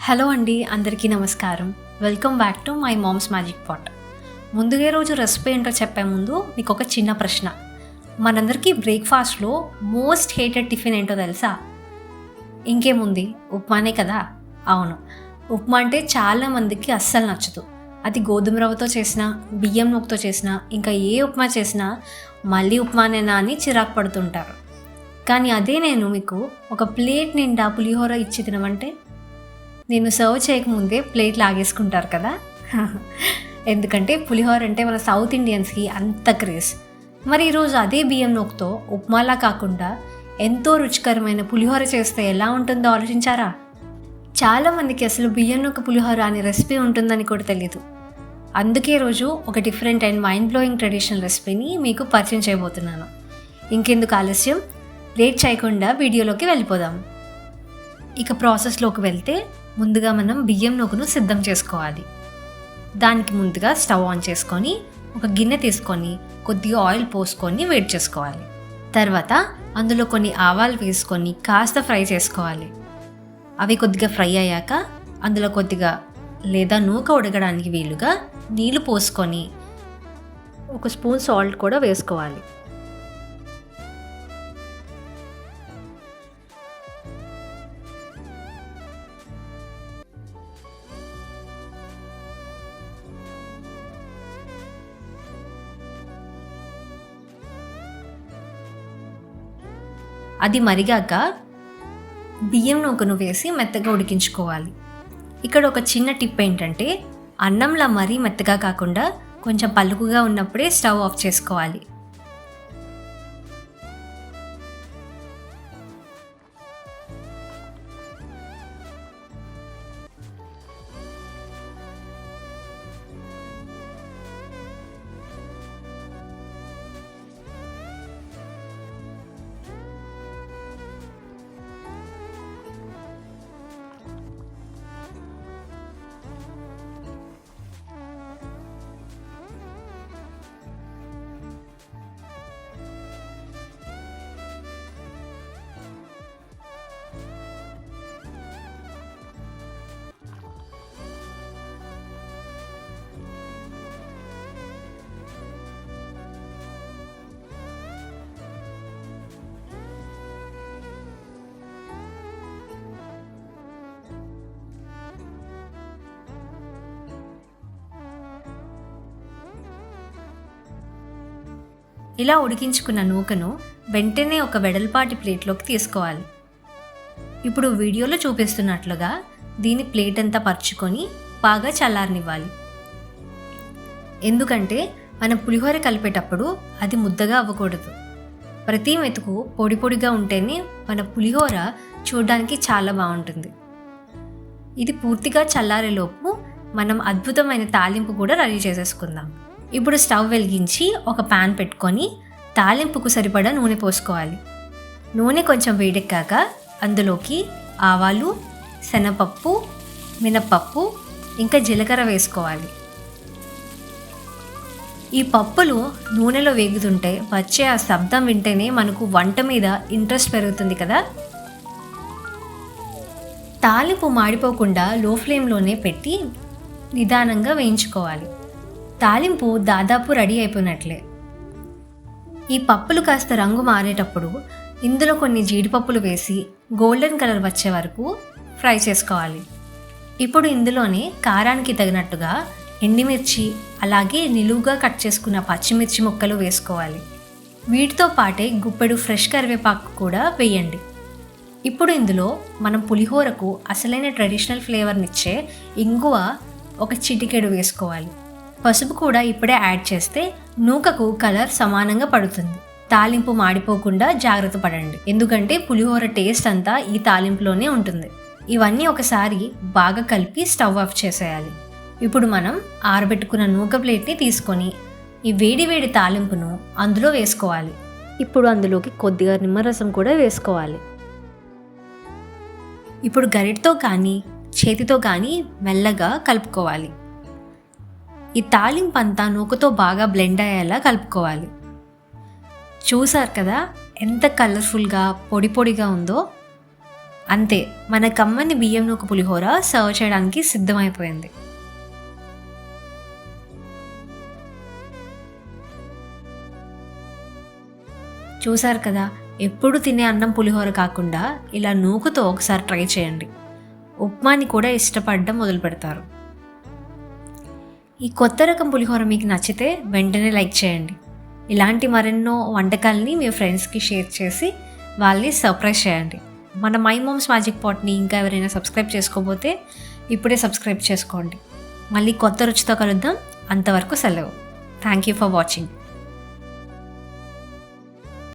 Hello అండి, అందరికీ నమస్కారం. Welcome back to my mom's magic pot. ముందుగా రోజు రెసిపీ ఏంటో చెప్పే ముందు మీకు ఒక చిన్న ప్రశ్న. మనందరికీ బ్రేక్ఫాస్ట్లో మోస్ట్ హేటెడ్ టిఫిన్ ఏంటో తెలుసా? ఇంకేముంది, ఉప్మానే కదా. అవును, ఉప్మా అంటే చాలామందికి అస్సలు నచ్చదు. అది గోధుమ రవ్వతో చేసినా, బియ్యం నూకతో చేసినా, ఇంకా ఏ ఉప్మా చేసినా మళ్ళీ ఉప్మానేనా అని చిరాకు పడుతుంటారు. కానీ అదే నేను మీకు ఒక ప్లేట్ నిండా పులిహోర ఇచ్చి తినమంటే నేను సర్వ్ చేయకముందే ప్లేట్ లాగేసుకుంటారు కదా. ఎందుకంటే పులిహోర అంటే మన సౌత్ ఇండియన్స్కి అంత క్రేజ్. మరి ఈరోజు అదే బియ్యం నూకతో ఉప్మాలా కాకుండా ఎంతో రుచికరమైన పులిహోర చేస్తే ఎలా ఉంటుందో ఆలోచించారా? చాలామందికి అసలు బియ్యం నూక పులిహోర అనే రెసిపీ ఉంటుందని కూడా తెలీదు. అందుకే రోజు ఒక different and mind blowing traditional రెసిపీని మీకు పరిచయం చేయబోతున్నాను. ఇంకెందుకు ఆలస్యం, లేట్ చేయకుండా వీడియోలోకి వెళ్ళిపోదాం. ఇక ప్రాసెస్లోకి వెళ్తే ముందుగా మనం బియ్యం నూకను సిద్ధం చేసుకోవాలి. దానికి ముందుగా స్టవ్ ఆన్ చేసుకొని ఒక గిన్నె తీసుకొని కొద్దిగా ఆయిల్ పోసుకొని వేడి చేసుకోవాలి. తర్వాత అందులో కొన్ని ఆవాలు వేసుకొని కాస్త ఫ్రై చేసుకోవాలి. అవి కొద్దిగా ఫ్రై అయ్యాక అందులో కొద్దిగా లేదా నూక ఉడకడానికి వీలుగా నీళ్లు పోసుకొని ఒక స్పూన్ సాల్ట్ కూడా వేసుకోవాలి. అది మరిగాక బియ్యం నూకను వేసి మెత్తగా ఉడికించుకోవాలి. ఇక్కడ ఒక చిన్న టిప్ ఏంటంటే, అన్నంలా మరీ మెత్తగా కాకుండా కొంచెం పలుకుగా ఉన్నప్పుడే స్టవ్ ఆఫ్ చేసుకోవాలి. ఇలా ఉడికించుకున్న నూకను వెంటనే ఒక వెడల్పాటి ప్లేట్లోకి తీసుకోవాలి. ఇప్పుడు వీడియోలో చూపిస్తున్నట్లుగా దీని ప్లేట్ అంతా పరుచుకొని బాగా చల్లారనివ్వాలి. ఎందుకంటే మనం పులిహోర కలిపేటప్పుడు అది ముద్దగా అవ్వకూడదు. ప్రతి మెతుకు పొడి పొడిగా ఉంటేనే మన పులిహోర చూడడానికి చాలా బాగుంటుంది. ఇది పూర్తిగా చల్లారేలోపు మనం అద్భుతమైన తాలింపు కూడా రెడీ చేసేసుకుందాం. ఇప్పుడు స్టవ్ వెలిగించి ఒక ప్యాన్ పెట్టుకొని తాలింపుకు సరిపడా నూనె పోసుకోవాలి. నూనె కొంచెం వేడెక్కాక అందులోకి ఆవాలు, శనగపప్పు, మినప్పప్పు ఇంకా జీలకర్ర వేసుకోవాలి. ఈ పప్పులు నూనెలో వేగుతుంటే వచ్చే ఆ శబ్దం వింటేనే మనకు వంట మీద ఇంట్రెస్ట్ పెరుగుతుంది కదా. తాలింపు మాడిపోకుండా లో ఫ్లేమ్లోనే పెట్టి నిదానంగా వేయించుకోవాలి. తాలింపు దాదాపు రెడీ అయిపోయినట్లే. ఈ పప్పులు కాస్త రంగు మారేటప్పుడు ఇందులో కొన్ని జీడిపప్పులు వేసి గోల్డెన్ కలర్ వచ్చే వరకు ఫ్రై చేసుకోవాలి. ఇప్పుడు ఇందులోనే కారానికి తగినట్టుగా ఎండుమిర్చి, అలాగే నిలువుగా కట్ చేసుకున్న పచ్చిమిర్చి ముక్కలు వేసుకోవాలి. వీటితో పాటే గుప్పెడు ఫ్రెష్ కరివేపాకు కూడా వేయండి. ఇప్పుడు ఇందులో మనం పులిహోరకు అసలైన ట్రెడిషనల్ ఫ్లేవర్నిచ్చే ఇంగువ ఒక చిటికెడు వేసుకోవాలి. పసుపు కూడా ఇప్పుడే యాడ్ చేస్తే నూకకు కలర్ సమానంగా పడుతుంది. తాలింపు మాడిపోకుండా జాగ్రత్త పడండి, ఎందుకంటే పులిహోర టేస్ట్ అంతా ఈ తాలింపులోనే ఉంటుంది. ఇవన్నీ ఒకసారి బాగా కలిపి స్టవ్ ఆఫ్ చేసేయాలి. ఇప్పుడు మనం ఆరబెట్టుకున్న నూక ప్లేట్ని తీసుకొని ఈ వేడి వేడి తాలింపును అందులో వేసుకోవాలి. ఇప్పుడు అందులోకి కొద్దిగా నిమ్మరసం కూడా వేసుకోవాలి. ఇప్పుడు గరిటతో కానీ చేతితో కానీ మెల్లగా కలుపుకోవాలి. ఈ తాలింపు అంతా నూకతో బాగా బ్లెండ్ అయ్యేలా కలుపుకోవాలి. చూసారు కదా ఎంత కలర్ఫుల్గా పొడి పొడిగా ఉందో. అంతే, మన కమ్మని బియ్యం నూక పులిహోర సర్వ్ చేయడానికి సిద్ధమైపోయింది. చూసారు కదా, ఎప్పుడు తినే అన్నం పులిహోర కాకుండా ఇలా నూకతో ఒకసారి ట్రై చేయండి. ఉప్మాని కూడా ఇష్టపడడం మొదలు పెడతారు. ఈ కొత్త రకం పులిహోర మీకు నచ్చితే వెంటనే లైక్ చేయండి. ఇలాంటి మరెన్నో వంటకాలని మీ ఫ్రెండ్స్కి షేర్ చేసి వాళ్ళని సర్ప్రైజ్ చేయండి. మన మై మామ్స్ మ్యాజిక్ పాట్ని ఇంకా ఎవరైనా సబ్స్క్రైబ్ చేసుకోకపోతే ఇప్పుడే సబ్స్క్రైబ్ చేసుకోండి. మళ్ళీ కొత్త రుచితో కలుద్దాం. అంతవరకు సెలవు. Thank you for watching.